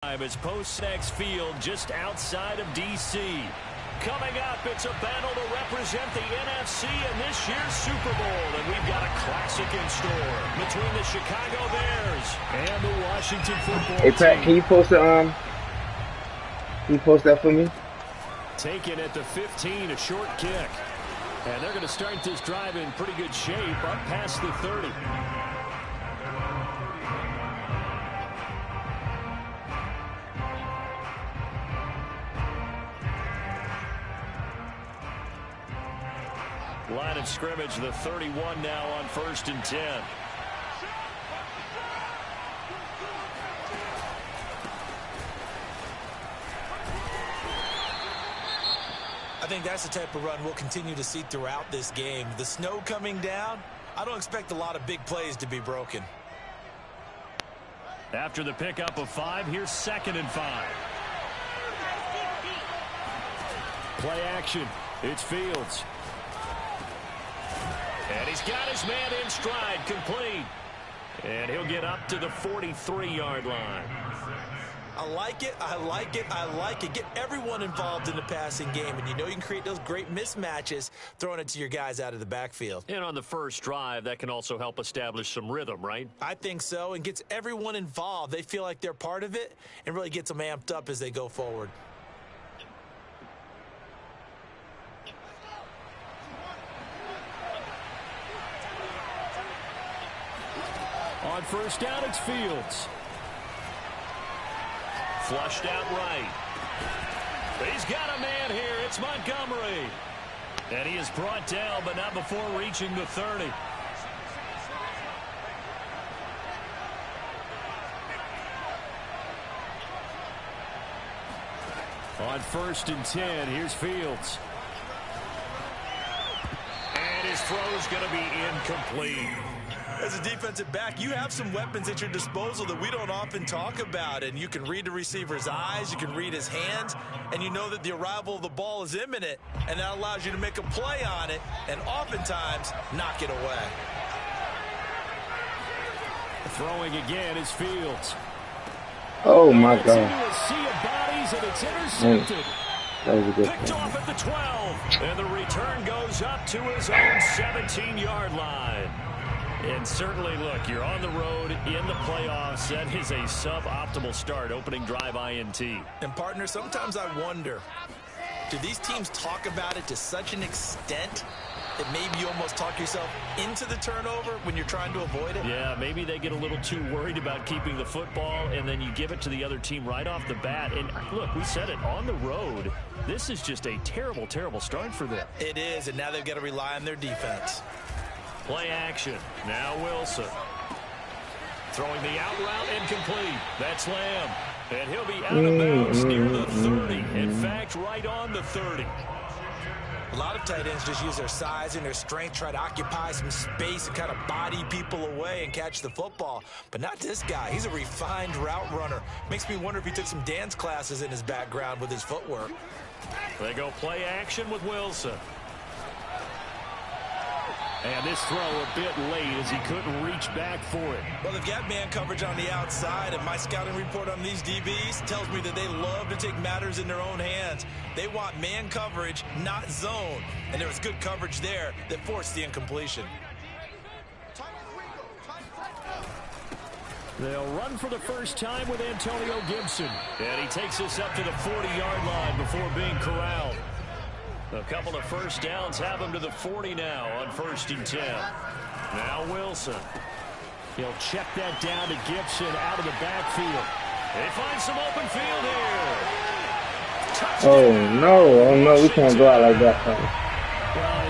As post-next field just outside of D.C. Coming up, it's a battle to represent the NFC in this year's Super Bowl. And we've got a classic in store between the Chicago Bears and the Washington football team. Hey, Pat, can you post that for me? Taken at the 15, a short kick. And they're going to start this drive in pretty good shape up past the 30. Line of scrimmage, the 31 now on 1st and 10. I think that's the type of run we'll continue to see throughout this game. The snow coming down, I don't expect a lot of big plays to be broken. After the pickup of 5, here's 2nd and 5. Play action. It's Fields. And he's got his man in stride, complete. And he'll get up to the 43-yard line. I like it, I like it, I like it. Get everyone involved in the passing game, and you know you can create those great mismatches throwing it to your guys out of the backfield. And on the first drive, that can also help establish some rhythm, right? I think so, and gets everyone involved. They feel like they're part of it and really gets them amped up as they go forward. On 1st down, it's Fields. Flushed out right. He's got a man here. It's Montgomery. And he is brought down, but not before reaching the 30. On 1st and 10, here's Fields. And his throw's going to be incomplete. As a defensive back, you have some weapons at your disposal that we don't often talk about. And you can read the receiver's eyes, you can read his hands, and you know that the arrival of the ball is imminent. And that allows you to make a play on it and oftentimes knock it away. Throwing again is Fields. Oh, my God. A sea of bodies, and it's intercepted. That was a good Picked off at the 12. And the return goes up to his own 17-yard line. And certainly, look, you're on the road in the playoffs. That is a suboptimal start, opening drive INT. And, partner, sometimes I wonder, do these teams talk about it to such an extent that maybe you almost talk yourself into the turnover when you're trying to avoid it? Yeah, maybe they get a little too worried about keeping the football, and then you give it to the other team right off the bat. And, look, we said it, on the road, this is just a terrible, terrible start for them. It is, and now they've got to rely on their defense. Play action. Now Wilson. Throwing the out route incomplete. That's Lamb. And he'll be out of bounds near the 30. In fact, right on the 30. A lot of tight ends just use their size and their strength, try to occupy some space and kind of body people away and catch the football. But not this guy. He's a refined route runner. Makes me wonder if he took some dance classes in his background with his footwork. They go play action with Wilson. And this throw a bit late as he couldn't reach back for it. Well, they've got man coverage on the outside, and my scouting report on these DBs tells me that they love to take matters in their own hands. They want man coverage, not zone. And there was good coverage there that forced the incompletion. They'll run for the first time with Antonio Gibson. And he takes us up to the 40-yard line before being corralled. A couple of first downs have him to the 40 now on 1st and 10. Now Wilson. He'll check that down to Gibson out of the backfield. They find some open field here. Touchdown. Oh no, we can't go out like that. Well,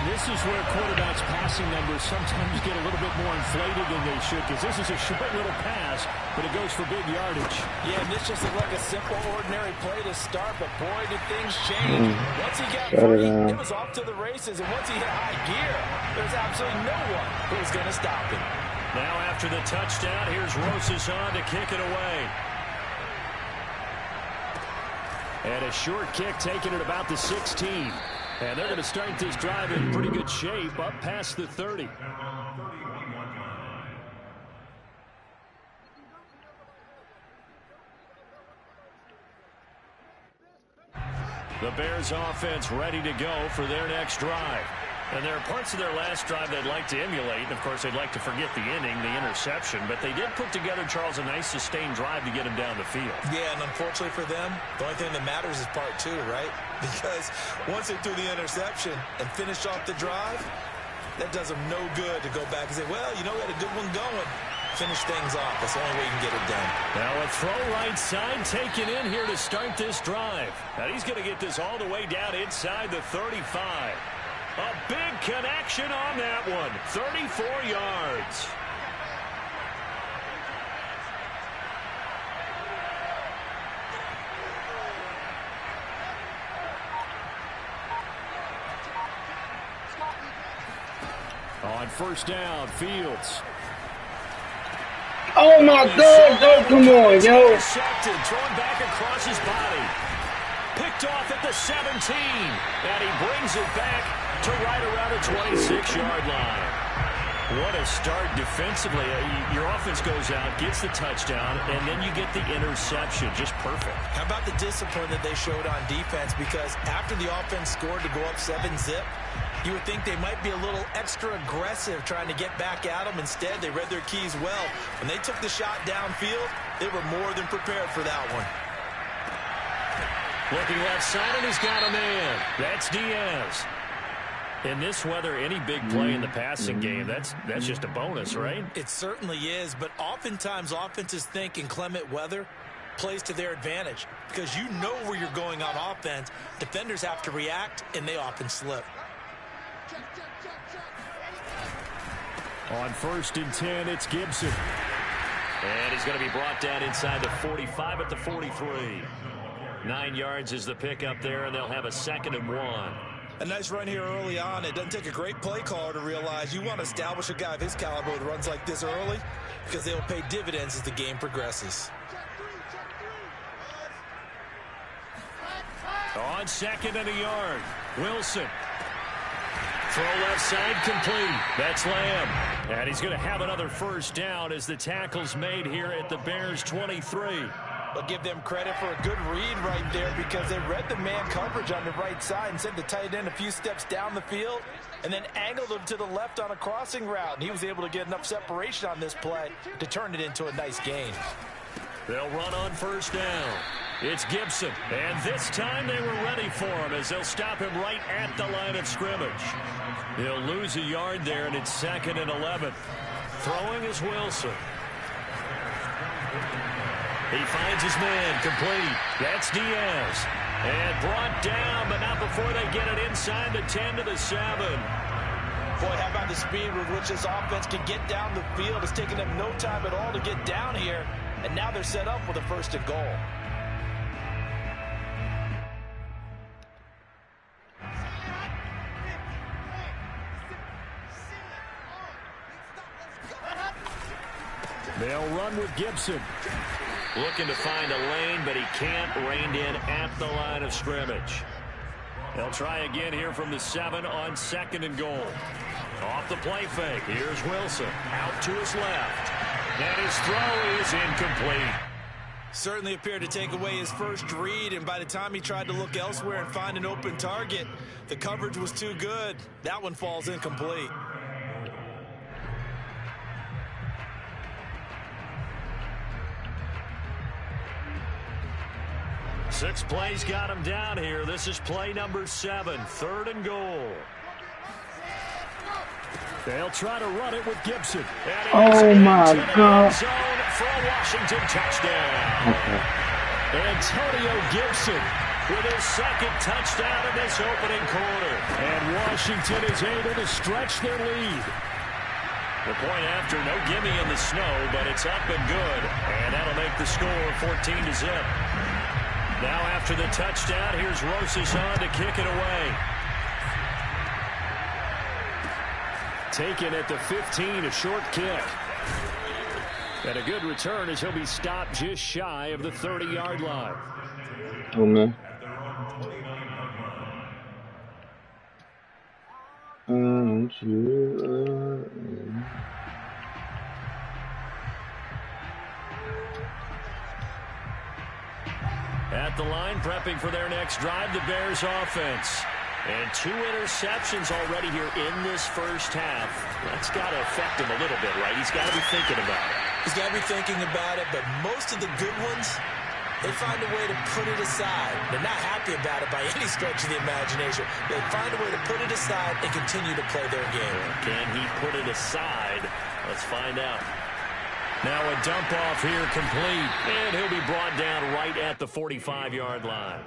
this is where quarterbacks' passing numbers sometimes get a little bit more inflated than they should, because this is a short little pass, but it goes for big yardage. Yeah, and this just looked like a simple, ordinary play to start, but boy, did things change. Once he got free, it was off to the races, and once he hit high gear, there's absolutely no one who was going to stop him. Now after the touchdown, here's Rosas on to kick it away. And a short kick taken at about the 16. And they're going to start this drive in pretty good shape up past the 30. The Bears offense ready to go for their next drive. And there are parts of their last drive they'd like to emulate. And, of course, they'd like to forget the inning, the interception. But they did put together, Charles, a nice sustained drive to get him down the field. Yeah, and unfortunately for them, the only thing that matters is part two, right? Because once they threw the interception and finished off the drive, that does them no good to go back and say, well, you know, we had a good one going. Finish things off. That's the only way you can get it done. Now a throw right side taken in here to start this drive. Now he's going to get this all the way down inside the 35. A big connection on that one. 34 yards. On first down, Fields. Oh my God! Oh, come on, yo! Intercepted, thrown back across his body. Picked off at the 17, and he brings it back to right around the 26-yard line. What a start defensively. Your offense goes out, gets the touchdown, and then you get the interception. Just perfect. How about the discipline that they showed on defense? Because after the offense scored to go up 7-zip, you would think they might be a little extra aggressive trying to get back at them. Instead, they read their keys well. When they took the shot downfield, they were more than prepared for that one. Looking left side, and he's got a man. That's Diaz. In this weather, any big play in the passing game, that's just a bonus, right? It certainly is, but oftentimes offenses think inclement weather plays to their advantage because you know where you're going on offense. Defenders have to react, and they often slip. On 1st and 10, it's Gibson. And he's going to be brought down inside the 45 at the 43. 9 yards is the pickup there, and they'll have a 2nd and 1. A nice run here early on. It doesn't take a great play caller to realize you want to establish a guy of his caliber who runs like this early because they will pay dividends as the game progresses. On 2nd and a yard, Wilson. Throw left side complete. That's Lamb. And he's going to have another first down as the tackle's made here at the Bears 23. But give them credit for a good read right there because they read the man coverage on the right side and sent the tight end a few steps down the field and then angled him to the left on a crossing route. And he was able to get enough separation on this play to turn it into a nice gain. They'll run on first down. It's Gibson. And this time they were ready for him as they'll stop him right at the line of scrimmage. He'll lose a yard there, and it's 2nd and 11. Throwing is Wilson. He finds his man complete. That's Diaz. And brought down, but not before they get it inside the 10 to the 7. Boy, how about the speed with which this offense can get down the field? It's taken them no time at all to get down here. And now they're set up with a 1st and goal. They'll run with Gibson. Looking to find a lane, but he can't. Reined in at the line of scrimmage. They'll try again here from the 7 on 2nd and goal. Off the play fake. Here's Wilson. Out to his left. And his throw is incomplete. Certainly appeared to take away his first read, and by the time he tried to look elsewhere and find an open target, the coverage was too good. That one falls incomplete. Six plays got him down here. This is play number 7, 3rd and goal. They'll try to run it with Gibson. Oh my God. Zone for a Washington touchdown. Antonio Gibson with his 2nd touchdown in this opening quarter. And Washington is able to stretch their lead. The point after, no gimme in the snow, but it's up and good. And that'll make the score 14-0. Now after the touchdown, here's Rosas on to kick it away. Taken at the 15, a short kick. And a good return as he'll be stopped just shy of the 30-yard line. Oh, man. At the line, prepping for their next drive, the Bears offense. And 2 interceptions already here in this first half. That's got to affect him a little bit, right? He's got to be thinking about it. He's got to be thinking about it, but most of the good ones, they find a way to put it aside. They're not happy about it by any stretch of the imagination. They find a way to put it aside and continue to play their game. Can he put it aside? Let's find out. Now a dump off here complete, and he'll be brought down right at the 45-yard line.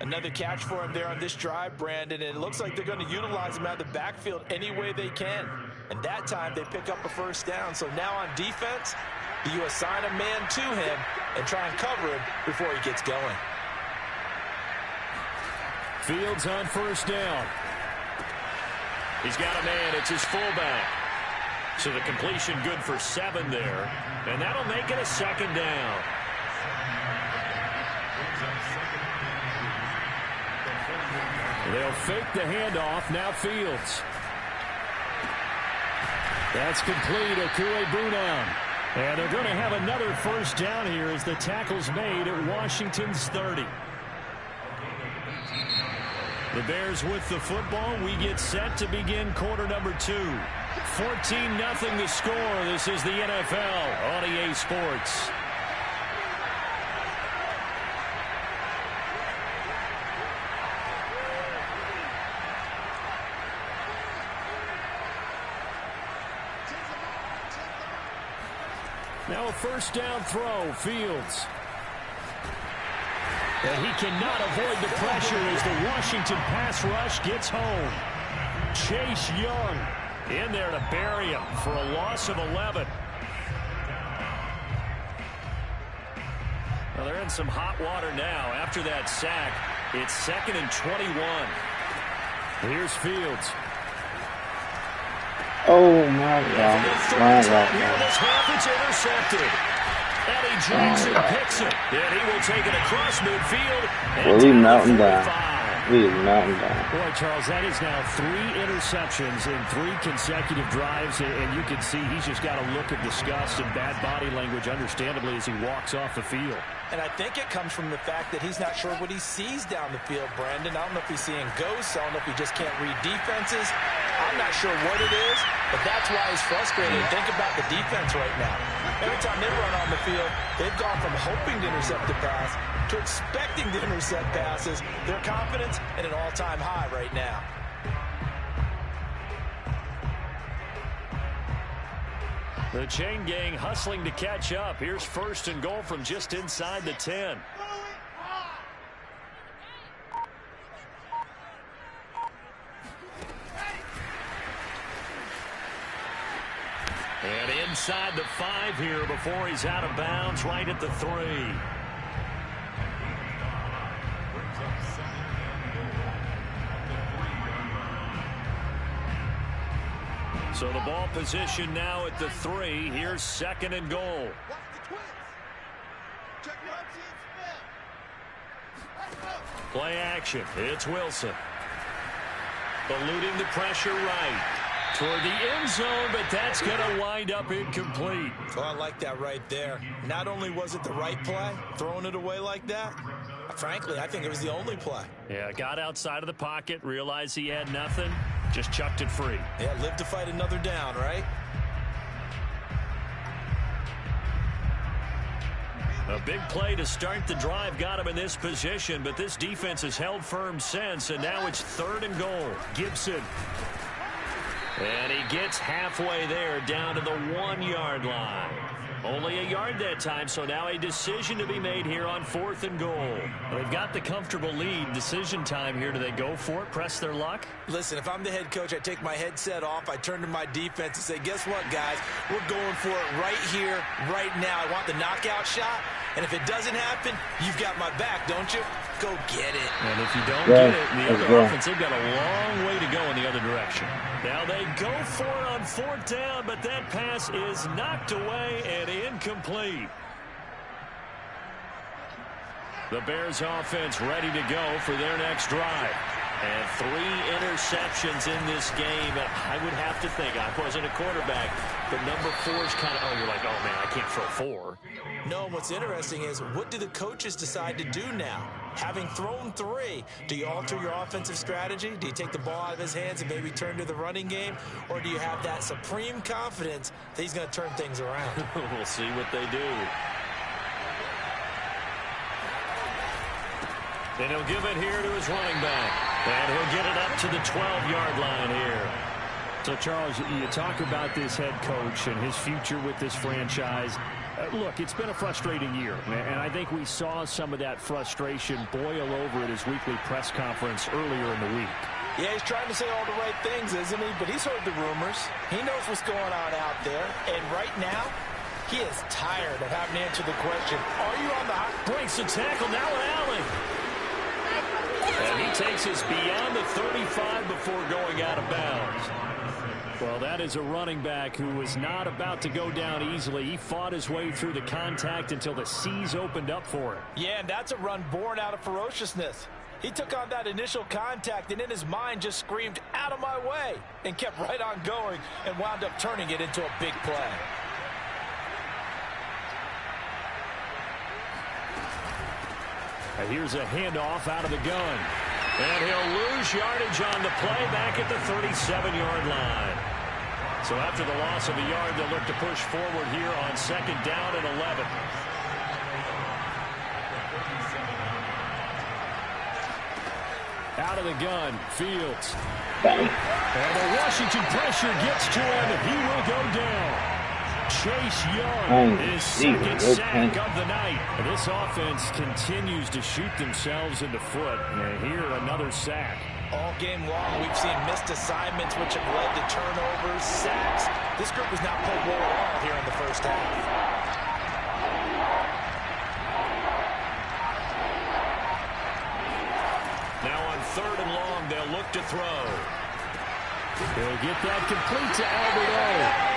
Another catch for him there on this drive, Brandon, and it looks like they're going to utilize him out of the backfield any way they can. And that time they pick up a first down. So now on defense, you assign a man to him and try and cover him before he gets going. Fields on first down. He's got a man. It's his fullback. So the completion good for 7 there. And that'll make it a second down. They'll fake the handoff. Now Fields. That's complete. Okuegbunam. And they're going to have another first down here as the tackle's made at Washington's 30. The Bears with the football. We get set to begin quarter number 2. 14-0 the score. This is the NFL on EA Sports. Now a first down throw, Fields. And he cannot avoid the pressure as the Washington pass rush gets home. Chase Young in there to bury him for a loss of 11. Well, they're in some hot water now. After that sack, it's 2nd and 21. Here's Fields. Oh, my God. Here this half, it's intercepted. Eddie Jackson picks it, and he will take it across midfield. Well, he's melting down. He's melting down. Boy, Charles, that is now 3 interceptions in 3 consecutive drives, and you can see he's just got a look of disgust and bad body language, understandably, as he walks off the field. And I think it comes from the fact that he's not sure what he sees down the field, Brandon. I don't know if he's seeing ghosts. I don't know if he just can't read defenses. I'm not sure what it is, but that's why he's frustrated. Think about the defense right now. Every time they run on the field, they've gone from hoping to intercept the pass to expecting to intercept passes. Their confidence at an all-time high right now. The chain gang hustling to catch up. Here's 1st and goal from just inside the 10. And inside the 5 here before he's out of bounds, right at the 3. So the ball position now at the 3. Here's 2nd and goal. Play action. It's Wilson. Eluding the pressure right toward the end zone, but that's going to wind up incomplete. Oh, I like that right there. Not only was it the right play, throwing it away like that, frankly, I think it was the only play. Yeah, got outside of the pocket, realized he had nothing, just chucked it free. Yeah, live to fight another down, right? A big play to start the drive got him in this position, but this defense has held firm since, and now it's 3rd and goal. Gibson. And he gets halfway there, down to the 1-yard line. Only a yard that time, so now a decision to be made here on 4th and goal. They've got the comfortable lead. Decision time here. Do they go for it, press their luck? Listen, if I'm the head coach, I take my headset off. I turn to my defense and say, guess what, guys? We're going for it right here, right now. I want the knockout shot, and if it doesn't happen, you've got my back, don't you? Go get it. And if you don't get it, the other offense, they've got a long way to go in the other direction. Now they go for it on 4th down, but that pass is knocked away and incomplete. The Bears offense ready to go for their next drive. And 3 interceptions in this game. And I would have to think, I wasn't a quarterback, but number 4 is kind of, oh, you're like, oh, man, I can't throw 4. know. And what's interesting is, what do the coaches decide to do now? Having thrown 3, do you alter your offensive strategy? Do you take the ball out of his hands and maybe turn to the running game? Or do you have that supreme confidence that he's going to turn things around? We'll see what they do. And he'll give it here to his running back. And he'll get it up to the 12-yard line here. So, Charles, you talk about this head coach and his future with this franchise. Look, it's been a frustrating year, and I think we saw some of that frustration boil over at his weekly press conference earlier in the week. Yeah, he's trying to say all the right things, isn't he? But he's heard the rumors. He knows what's going on out there. And right now, he is tired of having to answer the question, are you on the hot? Breaks the tackle, now Allen. And he takes us beyond the 35 before going out of bounds. Well, that is a running back who was not about to go down easily. He fought his way through the contact until the seas opened up for him. Yeah, and that's a run born out of ferociousness. He took on that initial contact and in his mind just screamed, out of my way, and kept right on going and wound up turning it into a big play. Here's a handoff out of the gun. And he'll lose yardage on the play back at the 37-yard line. So after the loss of a yard, they'll look to push forward here on 2nd down and 11. Out of the gun, Fields. And the Washington pressure gets to him, and he will go down. Chase Young, his second sack of the night. This offense continues to shoot themselves in the foot. And here, another sack. All game long, we've seen missed assignments, which have led to turnovers, sacks. This group has not played well at all here in the first half. Now on 3rd and long, they'll look to throw. He'll get that complete to Albert.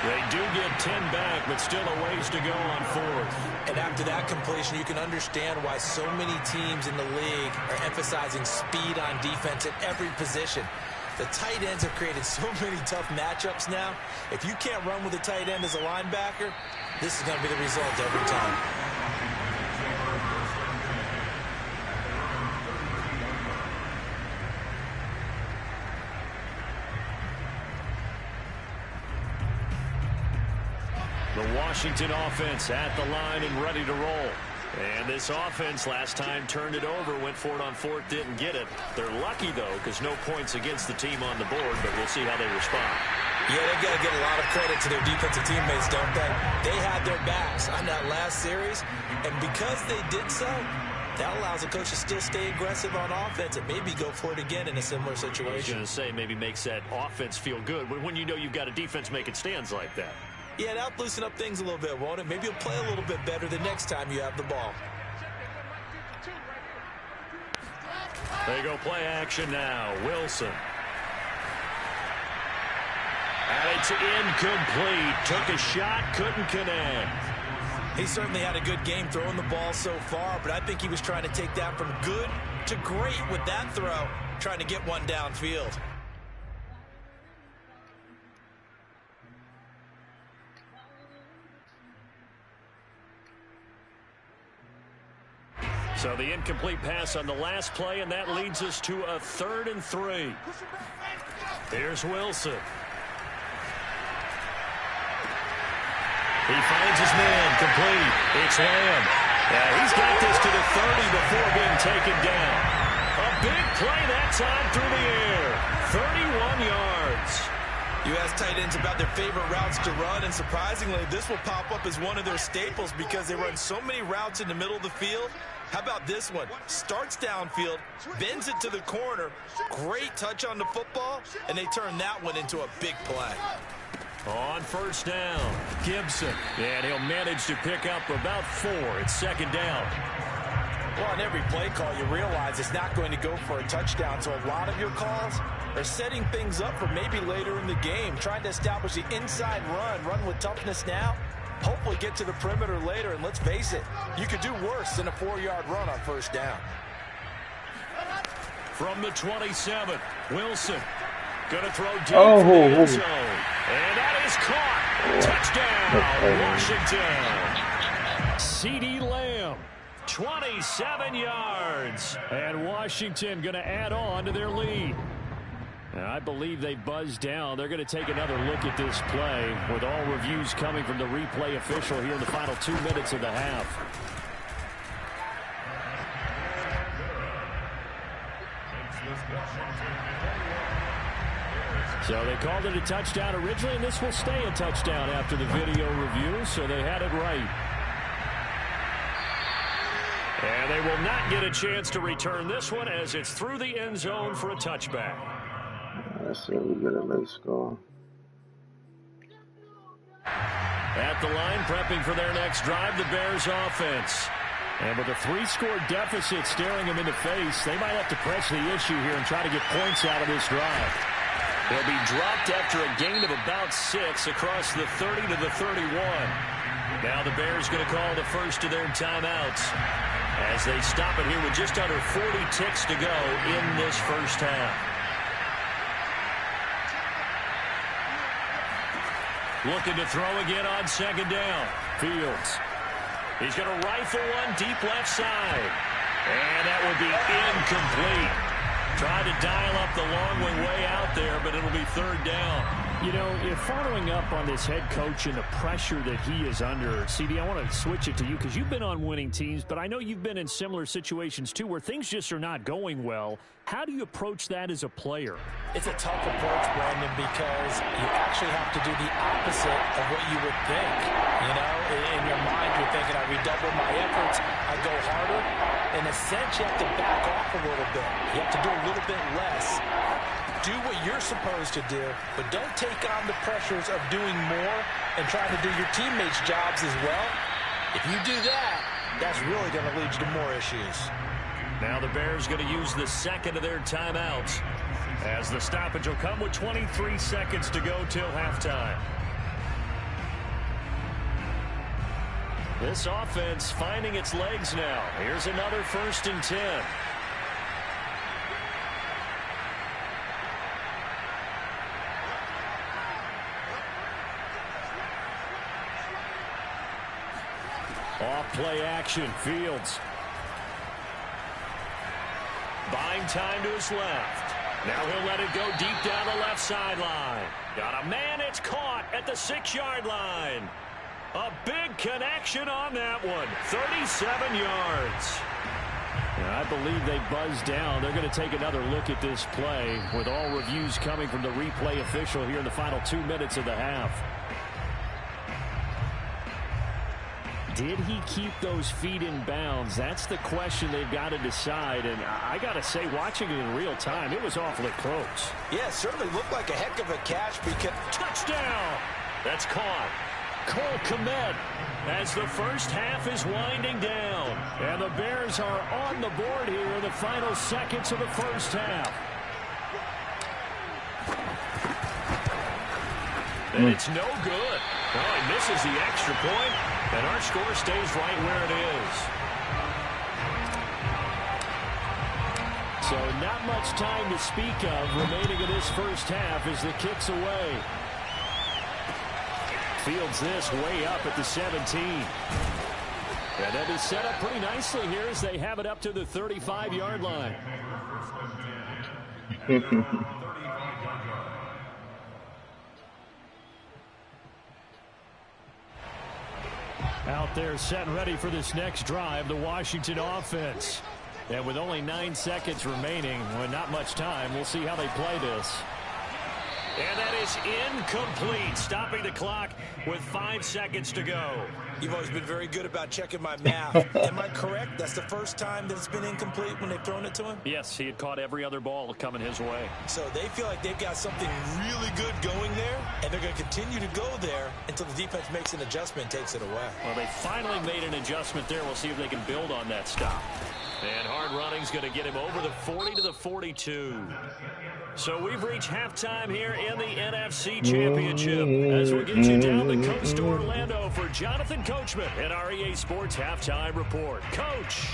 They do get 10 back, but still a ways to go on 4th. And after that completion, you can understand why so many teams in the league are emphasizing speed on defense at every position. The tight ends have created so many tough matchups now. If you can't run with a tight end as a linebacker, this is going to be the result every time. The Washington offense at the line and ready to roll. And this offense last time turned it over, went for it on 4th, didn't get it. They're lucky, though, because no points against the team on the board, but we'll see how they respond. Yeah, they've got to give a lot of credit to their defensive teammates, don't they? They had their backs on that last series, and because they did so, that allows the coach to still stay aggressive on offense and maybe go for it again in a similar situation. I was going to say, maybe makes that offense feel good when you know you've got a defense making stands like that. Yeah, that'll loosen up things a little bit, won't it? Maybe you'll play a little bit better the next time you have the ball. They go play action now. Wilson. And it's incomplete. Took a shot, couldn't connect. He certainly had a good game throwing the ball so far, but I think he was trying to take that from good to great with that throw, trying to get one downfield. So the incomplete pass on the last play, and that leads us to a 3rd and 3. Here's Wilson. He finds his man, complete. It's Lamb. Yeah, he's got this to the 30 before being taken down. A big play that time through the air. 31 yards. You ask tight ends about their favorite routes to run, and surprisingly, this will pop up as one of their staples because they run so many routes in the middle of the field. How about this one? Starts downfield, bends it to the corner, great touch on the football, and they turn that one into a big play. On 1st down, Gibson. And he'll manage to pick up about 4. It's 2nd down. Well, on every play call, you realize it's not going to go for a touchdown, so a lot of your calls are setting things up for maybe later in the game, trying to establish the inside run with toughness now, hopefully get to the perimeter later, and let's face it, you could do worse than a 4-yard run on 1st down. From the 27, Wilson going to throw deep for the end zone. And that is caught. Touchdown, Washington. CeeDee Lamb, 27 yards. And Washington going to add on to their lead. I believe they buzzed down. They're going to take another look at this play with all reviews coming from the replay official here in the final 2 minutes of the half. So they called it a touchdown originally, and this will stay a touchdown after the video review, so they had it right. And they will not get a chance to return this one as it's through the end zone for a touchback. Let's see if we get a late score. At the line, prepping for their next drive, the Bears offense. And with a 3-score deficit staring them in the face, they might have to press the issue here and try to get points out of this drive. They'll be dropped after a gain of about 6 across the 30 to the 31. Now the Bears going to call the first of their timeouts as they stop it here with just under 40 ticks to go in this first half. Looking to throw again on second down. Fields. He's going to rifle one deep left side. And that will be incomplete. Tried to dial up the long way out there, but it'll be third down. You know, if following up on this head coach and the pressure that he is under, CD, I want to switch it to you because you've been on winning teams, but I know you've been in similar situations too where things just are not going well. How do you approach that as a player? It's a tough approach, Brandon, because you actually have to do the opposite of what you would think. You know, in your mind, you're thinking, I redouble my efforts, I go harder. In a sense, you have to back off a little bit. You have to do a little bit less. Do what you're supposed to do, but don't take on the pressures of doing more and trying to do your teammates' jobs as well. If you do that, that's really going to lead you to more issues. Now the Bears going to use the second of their timeouts as the stoppage will come with 23 seconds to go till halftime. This offense finding its legs now. Here's another 1st and 10. Off play action, Fields. Buying time to his left. Now he'll let it go deep down the left sideline. Got a man, it's caught at the 6-yard line. A big connection on that one. 37 yards. I believe they buzzed down. They're going to take another look at this play with all reviews coming from the replay official here in the final 2 minutes of the half. Did he keep those feet in bounds? That's the question they've got to decide. And I got to say, watching it in real time, it was awfully close. Yeah, it certainly looked like a heck of a catch because... Touchdown! That's caught. Cole Kmet as the first half is winding down. And the Bears are on the board here in the final seconds of the first half. And it's no good. Well, he misses the extra point, and our score stays right where it is. So not much time to speak of remaining in this first half as the kick's away. Fields this way up at the 17. And that is set up pretty nicely here as they have it up to the 35-yard line. Out there set and ready for this next drive, the Washington offense. And with only 9 seconds remaining, well, not much time, we'll see how they play this. And that is incomplete, stopping the clock with 5 seconds to go. You've always been very good about checking my math. Am I correct? That's the first time that it's been incomplete when they've thrown it to him? Yes, he had caught every other ball coming his way. So they feel like they've got something really good going there, and they're going to continue to go there until the defense makes an adjustment and takes it away. Well, they finally made an adjustment there. We'll see if they can build on that stop. And hard running's going to get him over the 40 to the 42. So we've reached halftime here in the NFC Championship as we get you down the coast to Orlando for Jonathan Coachman and our EA Sports Halftime Report. Coach.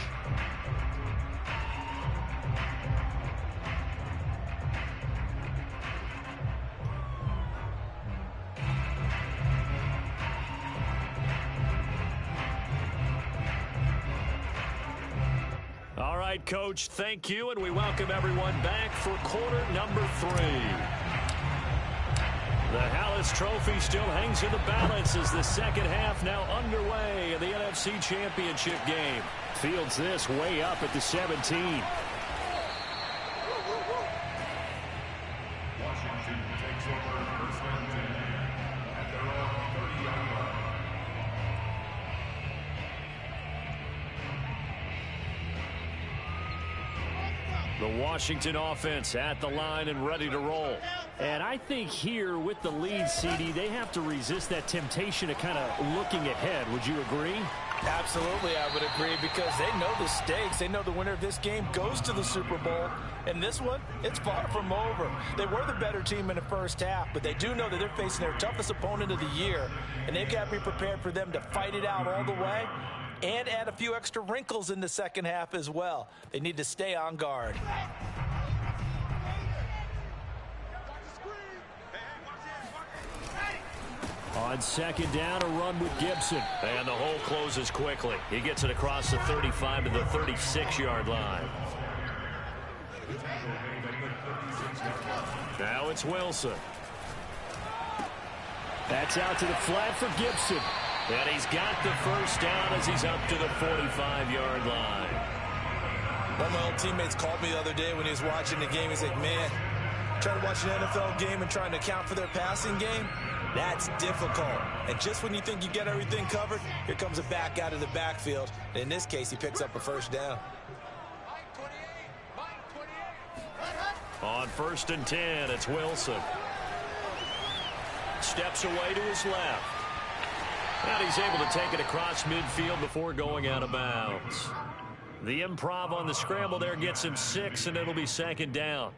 All right, Coach, thank you, and we welcome everyone back for quarter number 3. The Hallis Trophy still hangs in the balance as the second half now underway in the NFC Championship game. Fields this way up at the 17. The Washington offense at the line and ready to roll. And I think here with the lead, CD, they have to resist that temptation of kind of looking ahead. Would you agree? Absolutely, I would agree, because they know the stakes. They know the winner of this game goes to the Super Bowl. And this one, it's far from over. They were the better team in the first half, but they do know that they're facing their toughest opponent of the year. And they've got to be prepared for them to fight it out all the way and add a few extra wrinkles in the second half as well. They need to stay on guard. On second down, a run with Gibson. And the hole closes quickly. He gets it across the 35 to the 36-yard line. Now it's Wilson. That's out to the flat for Gibson. And he's got the first down as he's up to the 45-yard line. One of my old teammates called me the other day when he was watching the game. He's like, man, trying to watch an NFL game and trying to account for their passing game, that's difficult. And just when you think you get everything covered, here comes a back out of the backfield. In this case, he picks up a first down. On 1st and 10, it's Wilson. Steps away to his left. And he's able to take it across midfield before going out of bounds. The improv on the scramble there gets him 6, and it'll be second down.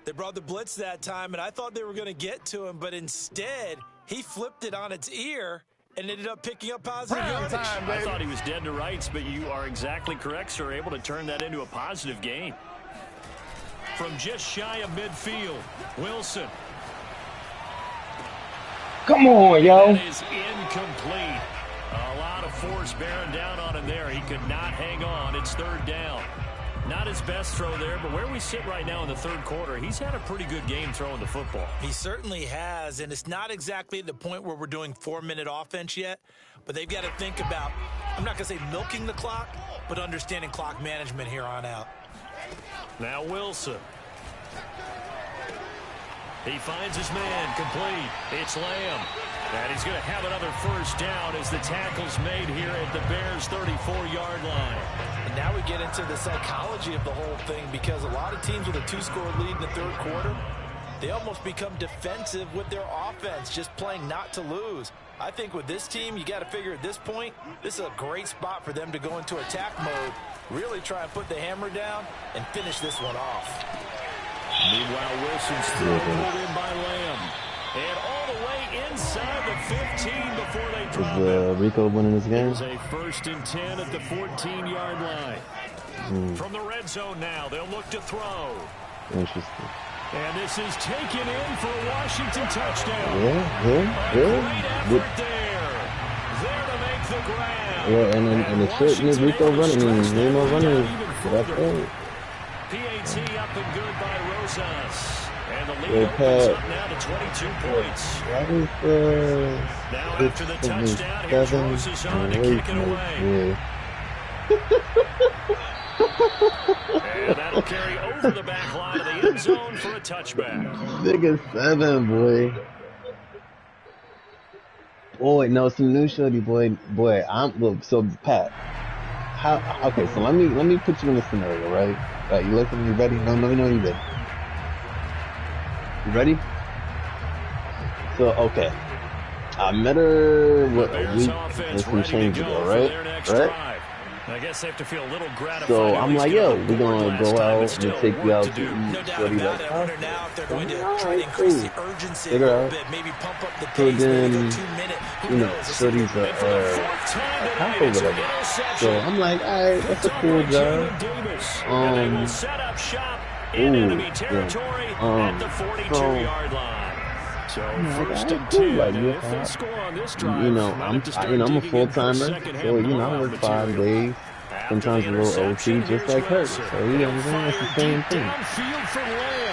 They brought the blitz that time, and I thought they were going to get to him, but instead, he flipped it on its ear and ended up picking up positive yardage. I thought he was dead to rights, but you are exactly correct, sir. Able to turn that into a positive gain. From just shy of midfield, Wilson. Come on, yo. That is incomplete. A lot of force bearing down on him there. He could not hang on. It's third down. Not his best throw there, but where we sit right now in the third quarter, he's had a pretty good game throwing the football. He certainly has, and it's not exactly at the point where we're doing 4-minute offense yet, but they've got to think about, I'm not going to say milking the clock, but understanding clock management here on out. Now Wilson. He finds his man, complete. It's Lamb. And he's going to have another first down as the tackle's made here at the Bears' 34-yard line. And now we get into the psychology of the whole thing, because a lot of teams with a 2-score lead in the third quarter, they almost become defensive with their offense, just playing not to lose. I think with this team, you got to figure at this point, this is a great spot for them to go into attack mode, really try and put the hammer down and finish this one off. Meanwhile, Wilson's throw pulled in by Lamb. And all the way inside the 15 before they drop it. Rico winning this game? There's a 1st and 10 at the 14-yard line. From the red zone now, they'll look to throw. Interesting. And this is taken in for a Washington touchdown. Yeah. Great effort there. There to make the grab. Yeah, and the short Rico running, Remo running. That's it. PAT up and good by Rosas. And the lead opens up now to 22 points. Now after the touchdown, here's Rosas on to kick it away. And that'll carry over the back line of the end zone for a touchback. Nigga 7, boy. Boy, no, some new shorty, boy. Look, so Pat. Okay, so let me put you in a scenario, right? Right, you looking? You ready? No, let me know you ready. You ready? So, okay. I met her, a week and some change ago, right? I guess they have to feel a little gratified. So I'm like, yo, we're going to go out and take you out to eat. No doubt about it. I wonder now if they're going to try to increase the urgency a little bit, maybe pump up the pace, maybe go 2 minutes. Shorty's half over there. So I'm like, all right, that's a cool job. And they will set up shop in enemy territory at the 42-yard line. So first and 10, like, if they score on this drive, I'm a full-timer, so, I work 5 days. sometimes a little OT, just like her. So you know what I'm saying? It's the same thing.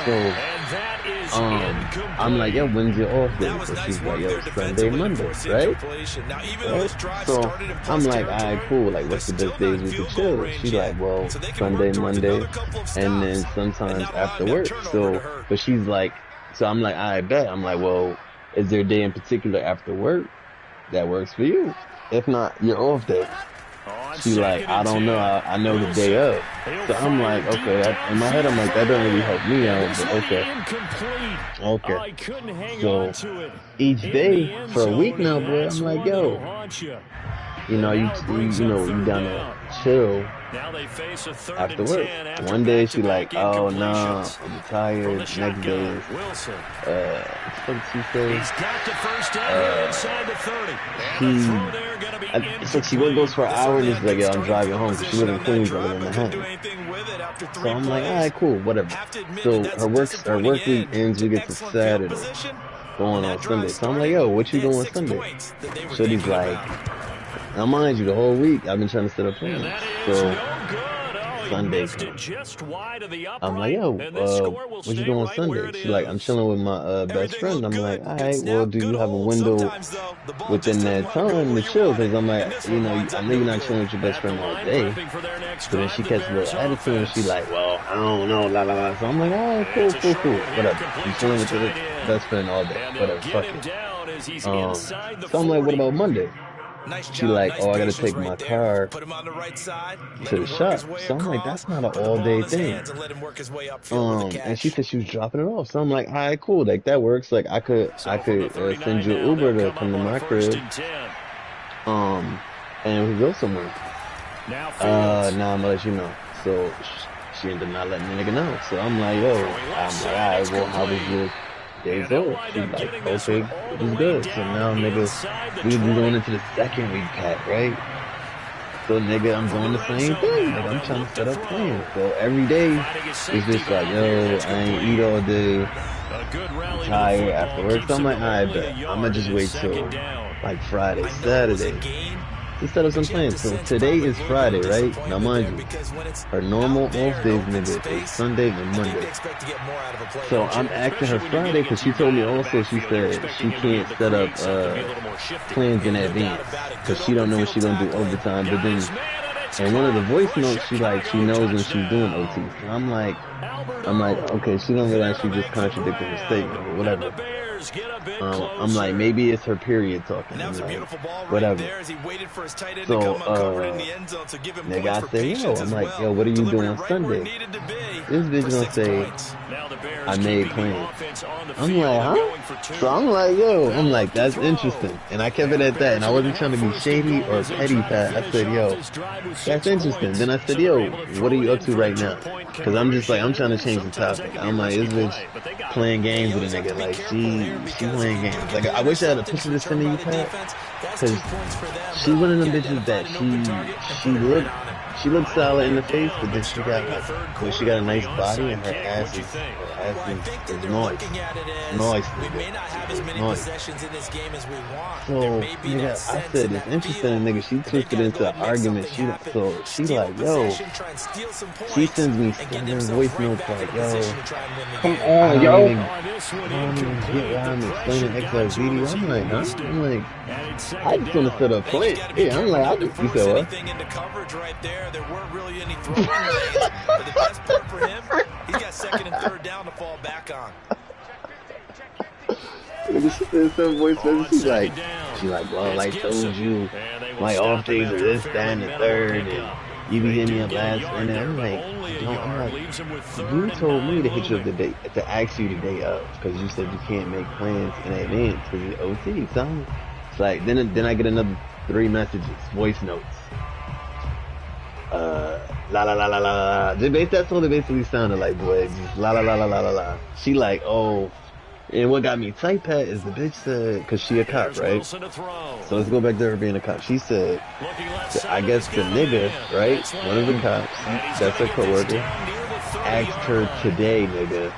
So I'm like, yo, when's your off day? So she's like, yo, Sunday, Monday, right? So I'm like, alright, cool. Like, what's the best days we could chill? She's like, well, Sunday, Monday, and then sometimes after work. So, but she's like, so I'm like, I bet. I'm like, well, is there a day in particular after work that works for you? If not, your off day. She like, I don't know. I know the day of. So I'm like, okay. In my head, I'm like, that doesn't really help me out. But okay. So each day for a week now, boy, I'm like, yo, you know, you down to chill after work. One day she like, oh nah, I'm tired. Next day, what did she say? So she goes for an hour and she's like, yo, I'm driving home because she lives in Queens, I live in Manhattan. So I'm like, alright, cool, whatever. So her work week ends, we get to Saturday, going on Sunday. So I'm like, yo, what you doing Sunday? Shorty's like, now mind you, the whole week I've been trying to set up plans. So Sunday comes. I'm like, yo, what you doing on Sunday? She's like, I'm chilling with my best friend. I'm like, alright, well, do you have a window within that time to chill? Because I'm like, you know, I know you're not chilling with your best friend all day. So then she catches a little attitude and she's like, well, I don't know, la la la. So I'm like, alright, cool, whatever. I'm chilling with your best friend all day, whatever, fuck it. So I'm like, what about Monday? She like, oh, I gotta take my car to the shop. So I'm like, that's not an all-day thing. And she said she was dropping it off. So I'm like, all right, cool, like that works. Like I could send you an Uber to come to my crib, and we go somewhere. Now I'm gonna let you know. So she ended up not letting the nigga know. So I'm like, yo, I'm like, all right, well, how was your days off? She's like, okay, it was good. So now, nigga, we going into the second week, Pat, right? So, nigga, I'm doing the same thing. Like, I'm trying to set up plans. So every day, it's just like, yo, I ain't eat all day. I'm tired after work. So I'm like, I bet. I'm gonna just wait till like Friday, Saturday to set up some plans. So today is Friday, right? Now mind you, her normal off days, nigga, is Sunday and Monday. So I'm asking her Friday because she told me also, she said she can't set up plans in advance because she don't know when she gonna do overtime. But then in one of the voice notes, she knows when she's doing OT. So I'm like, okay, she don't realize she just contradicted her statement or whatever. I'm like, maybe it's her period talking. I'm like, whatever. So, nigga, I say, yo, I'm like, yo, what are you doing on Sunday? This bitch gonna say, I made plans. I'm like, huh? So I'm like, yo, that's interesting. And I kept it at that. And I wasn't trying to be shady or petty, Pat. I said, yo, that's interesting. Then I said, yo, what are you up to right now? Because I'm just like, I'm trying to change the topic. I'm like, this bitch playing games with a nigga. Like, she playing games. Like, I wish I had a picture to send to you, Pat. Because she's one of them bitches that she looked solid in the face, but then she got a nice body and her ass is noise. So, nigga, I said it's interesting, nigga. She twisted into an argument. She like, yo, she sends me 7 voice notes like, yo, come on, yo. I don't even get why I'm explaining XYZ. I'm like, huh? I'm like, I just want to set up plans. Yeah, I'm like, you said what? There weren't really any throwing lanes, but the best part for him, he's got second and third down to fall back on. She said some voice message. She's like, well, like told you, my off days are this, that, and the third, and you be hitting me up last minute. I'm like, you told me to hit you up the day, to ask you the day of, because you said you can't make plans in advance because you're OT. So it's like, then I get another 3 messages, voice notes. La la la la la la. That's what it basically sounded like, boy. Just la la la la la la la. She like, oh, and what got me tight, Pat, is the bitch said, cause she a cop, right? So let's go back to her being a cop. She said, I guess the nigga, right? One of the cops, that's her coworker, asked her today, nigga,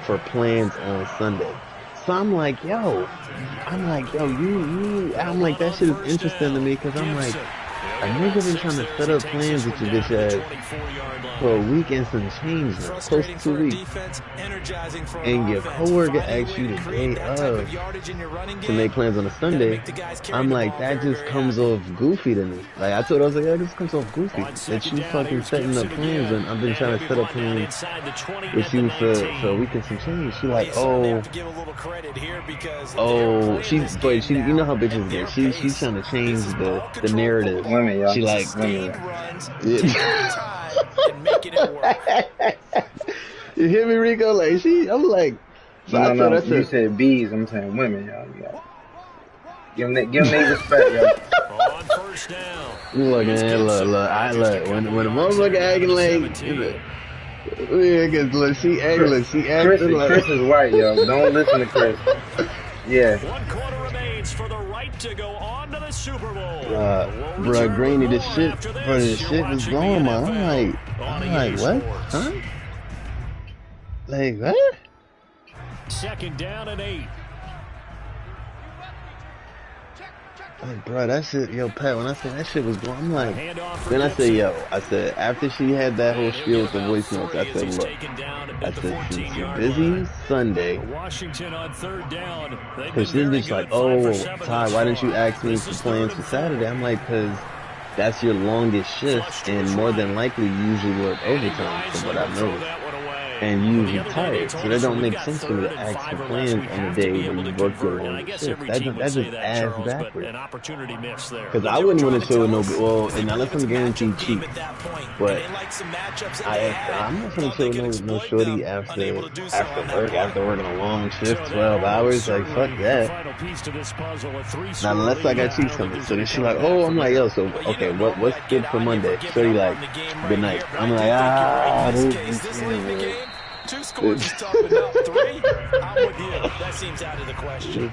for plans on Sunday. So I'm like, yo, you, I'm like, that shit is interesting to me, cause I'm like, nigga been trying to set up plans with your bitch ass for a week and some change now, close to 2 weeks. And your coworker asks you the day of to make plans on a Sunday. I'm like, that just comes off goofy to me. Like, I told her, I was like, yeah, this comes off goofy. That you fucking setting up plans, and I've been trying to set up plans with you for a week and some change. She like, she, you know how bitches get. She's trying to change the narrative. Women, y'all. She like, you hear me, Rico? Like, I'm like, so no, you said bees, I'm saying women, y'all. Give them respect, y'all. On first down. Look, when a motherfucker acting like, she acting like. Chris is white, yo. Don't listen to Chris. Yeah. 1 quarter remains for the right to go on to the Super Bowl. Bro, Greeny, this shit was going, man. I'm like, what? Huh? Like, what? 2nd down and 8. Like, bro, that shit, yo, Pat, when I said that shit was going, I'm like, then I said, after she had that whole spiel with the voice notes, I said, look, since you're busy Sunday, because this bitch like, Ty, why didn't you ask me for plans for Saturday? I'm like, because that's your longest shift, and more than likely you usually work overtime, from what I've noticed. And you usually tired, so that don't make sense for me to ask for plans on the day when you work your long shift. That just ass backwards. Because I wouldn't want to show no, and unless I'm guaranteed cheap, but I'm not going to show no shorty after work, after working a long shift, 12 hours, like, fuck that. Now, unless I got cheap something, so then she like, I'm like, yo, so, okay, what's good for Monday? Shorty like, good night. I'm like, Two scores is tough enough. 3, I'm with you. That seems out of the question.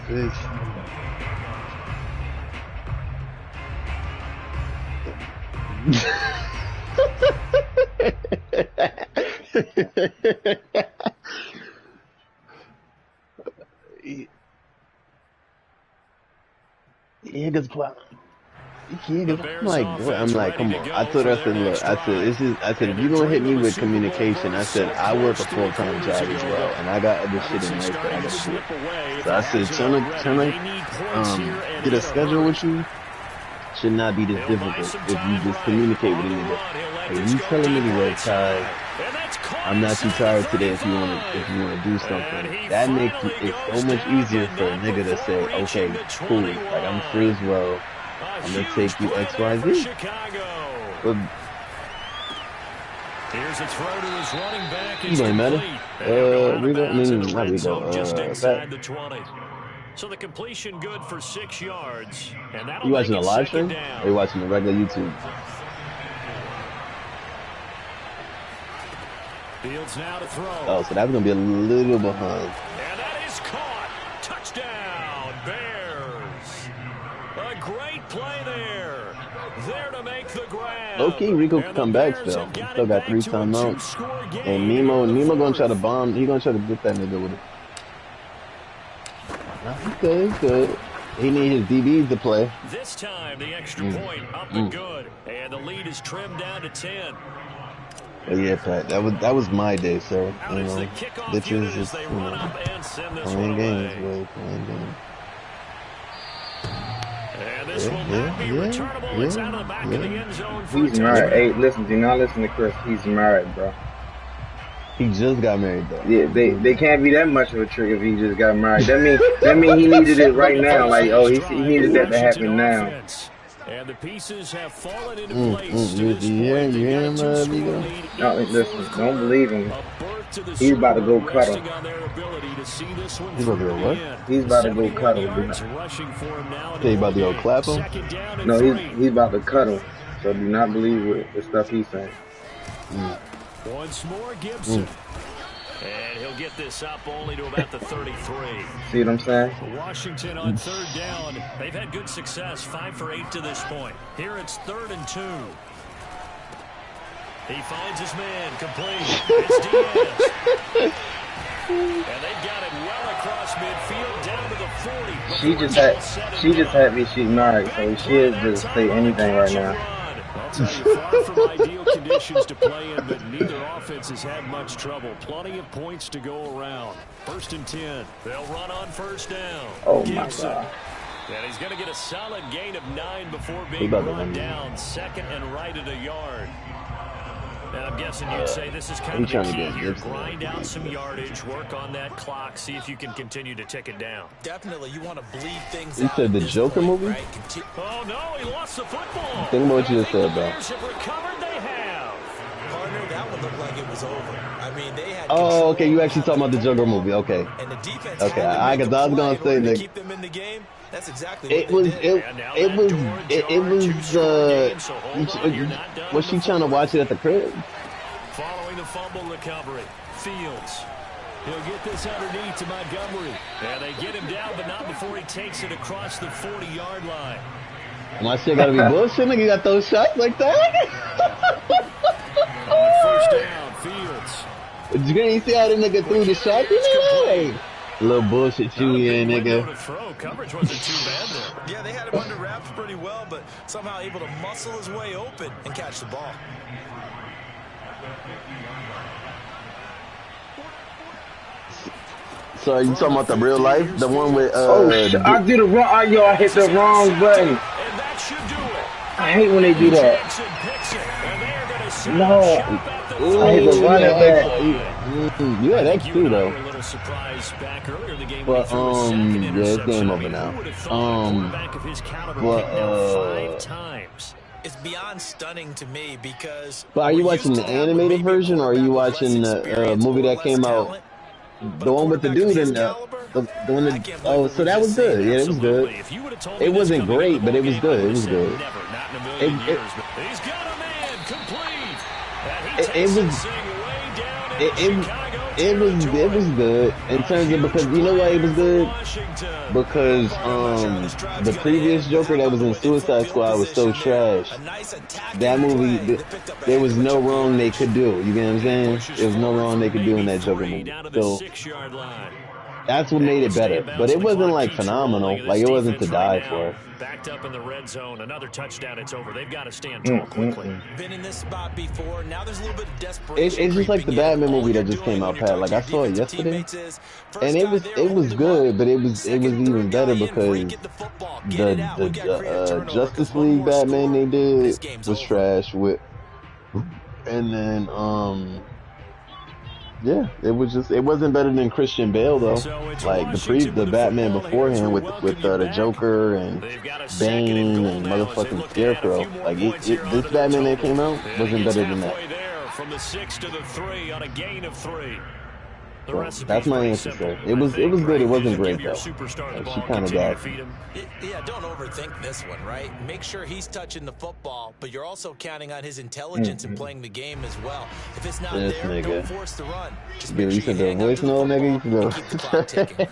Yeah, because I'm like, come on. I told her, I said, look, I said, if you're going to hit me with communication, I said, I work a full-time job as well, and I got other shit in life that I got to do. So I said, trying to get a schedule with you should not be this difficult if you just communicate with a nigga. If you tell a nigga, look, Ty, I'm not too tired today if you want to do something. That makes it so much easier for a nigga to say, okay, cool, like, I'm free as well. I'm going to take you XYZ. But here's a throw to his running back. You ain't Madden? Not just inside the 20. So the completion good for 6 yards. And that'll you watching a live stream? Or are you watching the regular YouTube? Fields now to throw. Oh, so that's going to be a little behind. And that is caught. Touchdown, Bears. A great play there. There to make the grab. Low-key, Rico can come back still. He still got 3 timeouts. And Nemo going to try to bomb. He going to try to get that nigga with it. No, he's good. He need his DBs to play. This time, the extra point up and good. And the lead is trimmed down to 10. But yeah, Pat, that was my day, sir. You know, bitches just, playing games, boy, playing games. And this will not be returnable. It's out of the back of the end zone. He's married. Hey, listen, do not listen to Chris. He's married, bro. He just got married, though. Yeah, they can't be that much of a trick if he just got married. That mean he needed it right now. Like, he needed that to happen now. And the pieces have fallen into place. You hear him, Vigo? No, listen, don't believe him. He's about to go cuddle. He's about to go what? He's about to go cuddle, dude. Okay, you about to go clap him? No, he's about to cuddle. So do not believe the stuff he's saying. Once more, Gibson. And he'll get this up only to about the 33. See what I'm saying? Washington on 3rd down. They've had good success, 5 for 8 to this point. Here it's 3rd and 2. He finds his man, complete. It's Diaz. And they've got it well across midfield, down to the 40. She just had me she's married, so she is just say anything right now. tell you, far from ideal conditions to play in, but neither offense has had much trouble. Plenty of points to go around. 1st and 10. They'll run on 1st down. Oh, Gibson. my God. And he's going to get a solid gain of 9 before being brought down. 2nd and right at a yard. And I'm guessing you'd say this is kind of the key here. Grind out some yardage, work on that clock, see if you can continue to tick it down. Definitely, you want to bleed things you out. You said the Joker movie? Right? Oh, no, he lost the football. Think about what you just said, bro. Bears have recovered, they have. Partner, that one looked like it was over. I mean, they had oh, okay, you actually talking about the Joker movie. Okay. And the defense okay, I was going to say, Nick. Keep them in the game. That's exactly it was, was she trying to watch it at the crib? Following the fumble recovery, Fields. He'll get this underneath to Montgomery. And they get him down, but not before he takes it across the 40-yard line. My shit got to be bullshit, nigga. You got those shots like that? First down, Fields. Did you see how the nigga threw the shot? A little bullshit you in, nigga. Coverage wasn't too bad there. Yeah, they had him under wraps pretty well, but somehow able to muscle his way open and catch the ball. So are you talking about the real life? The one with I did the wrong. I hit the wrong button. And that should do it. I hate when they do that. No. I hit the running back. Yeah, that's true though. But yeah, it's game over now. It's beyond stunning to me because. But are you watching the animated version or are you watching the movie that came out? The one with the dude in the one that, oh, so that was good. Yeah, it was good. It wasn't great, but it was good. It was good. It was good in terms of, because you know why it was good? Because the previous Joker that was in Suicide Squad was so trash. That movie, there was no wrong they could do. You get what I'm saying? There was no wrong they could do in that Joker movie. So that's what made it better. But it wasn't like phenomenal. Like it wasn't to die for. Backed up in the red zone, another touchdown. It's over. They've got to stand tall quickly. Been in this spot before. Now there's a little bit of desperation. It's just like the Batman movie that just came out, Pat. Like I saw it yesterday, and it was good, but it was even better because the Justice League Batman they did was trash with, and then yeah, it wasn't better than Christian Bale though. Like the Batman beforehand with the Joker and Bane and motherfucking Scarecrow. Like this Batman that came out wasn't better than that. From the 6 to the 3 on a gain of 3. So that's my answer, sir. It was good. It wasn't great though. Like, she kind of got. Yeah, don't overthink this one, right? Make sure he's touching the football, but you're also counting on his intelligence and playing the game as well. If it's not there, don't force the run. Just make sure you hang voice note, nigga. You can keep the clock ticking.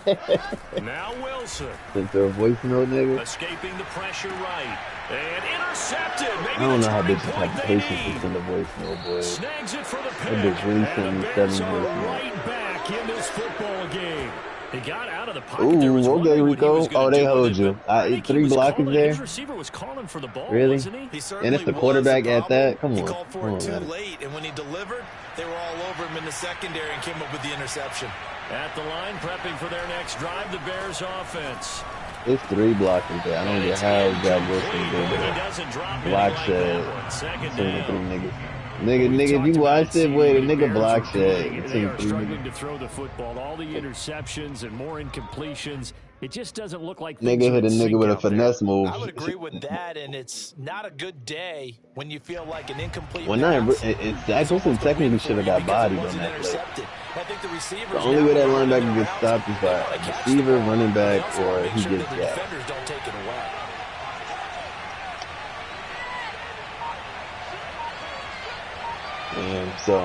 Now Wilson. Is there a voice note, nigga? Escaping the pressure right. And intercepted. I don't know how bitches have patience to send a voice note, boy. Snags it for the pick. That bitch really sent me 7 voice notes. Right back in this football game. He got out of the pocket. Ooh, okay, Rico. Oh, they hold you. 3 blockers there. His receiver was calling for the ball, really? Wasn't he? And it's the quarterback at that? Come on. He called for it too man. late, and when he delivered, they were all over him in the secondary and came up with the interception. At the line, prepping for their next drive, the Bears offense. It's 3 blockers there. I don't get how Zach Wilson did it. Block shed. Seen 3 niggas. Nigga, if you watched it, boy, the nigga block shed. They are struggling to throw the football. All the interceptions and more incompletions. It just doesn't look like nigga hit a nigga with a finesse move. I would agree with that, and it's not a good day when you feel like an incomplete. Well, Zach Wilson technically should have got bodied on that play. The only way that linebacker gets stopped is by a receiver, running back, or he gets gassed. Don't take it away. So,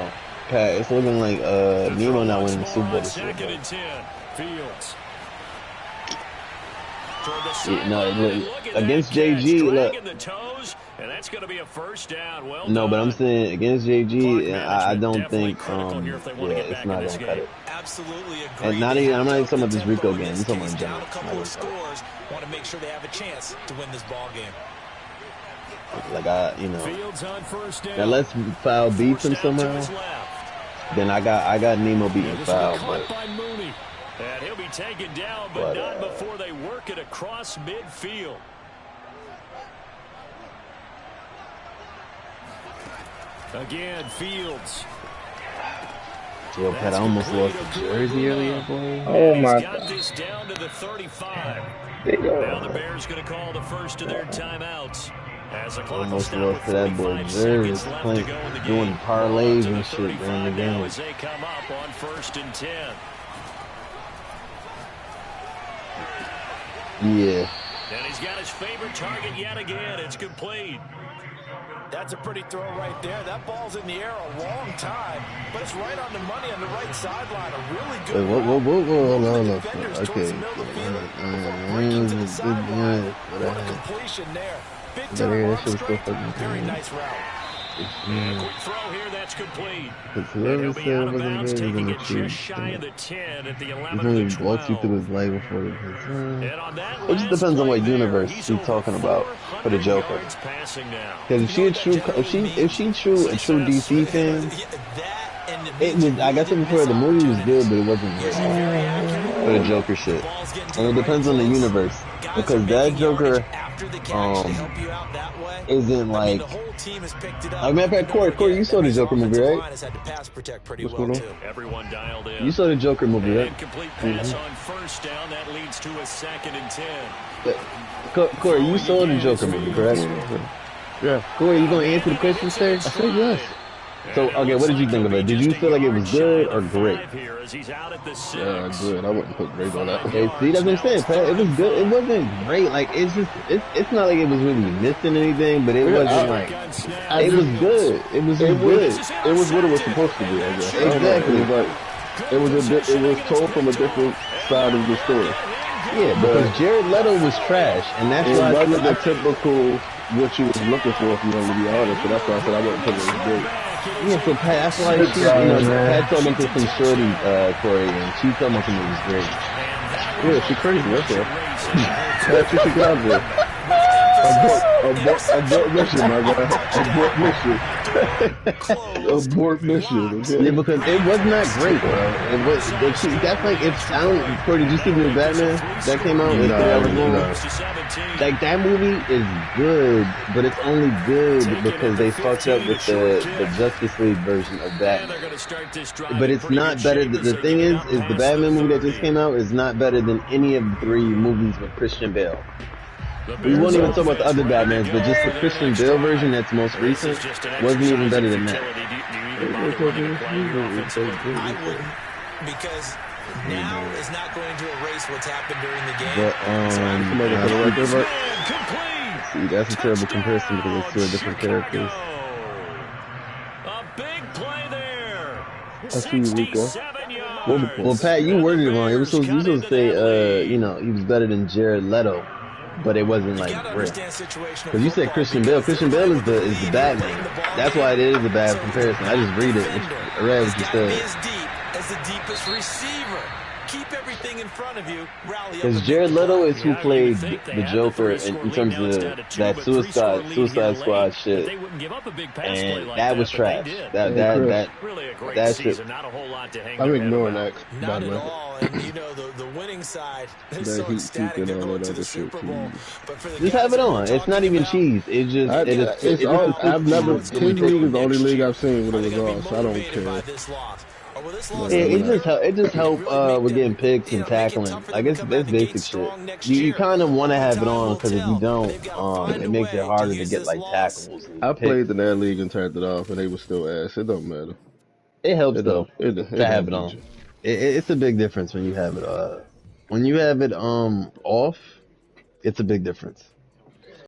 Pat, it's looking like Nemo not winning the Super Bowl this year. Fields. Against JG, look. And that's going to be a first down. Well no, but I'm saying against JG, I don't think, it's not going to cut it. Absolutely agree. And I'm not even talking about this Rico game. I'm talking about down a couple of scores. Want to make sure they have a chance to win this ball game. Like that lets Foul beats him somehow. Then I got Nemo beating Foul, but. And he'll be taken down, but not before they work it across midfield. Again, Fields. Yo, Pat, I almost lost the jersey earlier, boy. Oh my God. This down to the 35. Now the Bears going to call the first of their timeouts. As the clock almost lost to that boy jersey, doing parlays and shit during the game. As they come up on 1st and 10. Yeah. And he's got his favorite target yet again. It's complete. That's a pretty throw right there. That ball's in the air a long time, but it's right on the money on the right sideline. A really good Whoa. Okay. What a completion there. Big That time shit was so fucking very nice route. Quick throw here, that's complete. Whoever said it wasn't good, taking it it just shy of the 10 at the 11 He only walks you through his life before it. It just It depends on what universe he's talking about for the Joker. Because if she a true DC fan, it was. I guess before the movie was good, but it wasn't great for the Joker shit. And it depends on the universe, because that Joker isn't like. I matter of fact, Corey, you saw the Joker movie, right? What's going on? Everyone dialed in. You saw the Joker movie, right? Incomplete pass on 1st down. That leads to a 2nd and 10. Corey, you saw the Joker movie, correct? Yeah. Corey, you gonna answer the question, sir? I said yes. So, okay, what did you think of it? Did you feel like it was good or great? Yeah, good. I wouldn't put great on that. Okay, see, that's what I'm saying, Pat. It was good. It wasn't great. Like, it's not like it was really missing anything, but it wasn't like, it was good. It was good. It was what it was supposed to be, I guess. Exactly. But it was told from a different side of the story. Yeah, because Jared Leto was trash, and that's why it wasn't the typical what you was looking for, if you want to be honest. So that's why I said I wouldn't put it as good. Yeah, so Pat, that's why Pat told him to some shorty, Corey, and she told him it was great. Yeah, she crazy, that's all. That's what she got out there. Abort mission, my guy. Abort mission. Abort mission. Okay? Yeah, because it was not great, bro. It was. That's like it sounded. Corey, did you see the new Batman that came out? No. Like that movie is good, but it's only good because they fucked up with the Justice League version of Batman. But it's not better. The thing is the Batman movie that just came out is not better than any of the 3 movies with Christian Bale. We won't even talk about the other Batmans, but just the Christian Bale version that's most recent wasn't even better than that. I wouldn't, because now is not going to erase what's happened during the game. But, see, that's a terrible comparison because it's 2 different characters. A big play there. I see you, Rico. Well, Pat, you worded it wrong. You were supposed to say, he was better than Jared Leto. But it wasn't like great. Because you said Christian Bale. Christian Bale is the Batman. That's why it is a bad comparison. I just read it. I read what you said. As the deepest receiver. Keep everything in front of you. Because Jared Leto is who played the Joker in terms of that Suicide Squad shit, and that was trash. That shit. I'm ignoring that. Not at all. And the winning side is so ecstatic to go into the Super Bowl. Just have it on. It's not even cheese. It's just. I've never. His league is the only league I've seen when it was on, so I don't care. It just help with getting picks and tackling. I guess that's basic shit. You kind of want to have it on because if you don't, it makes it harder to get like tackles. I played in that league and turned it off, and they were still ass. It don't matter. It helps though to have it on. It's a big difference when you have it. When you have it off, it's a big difference.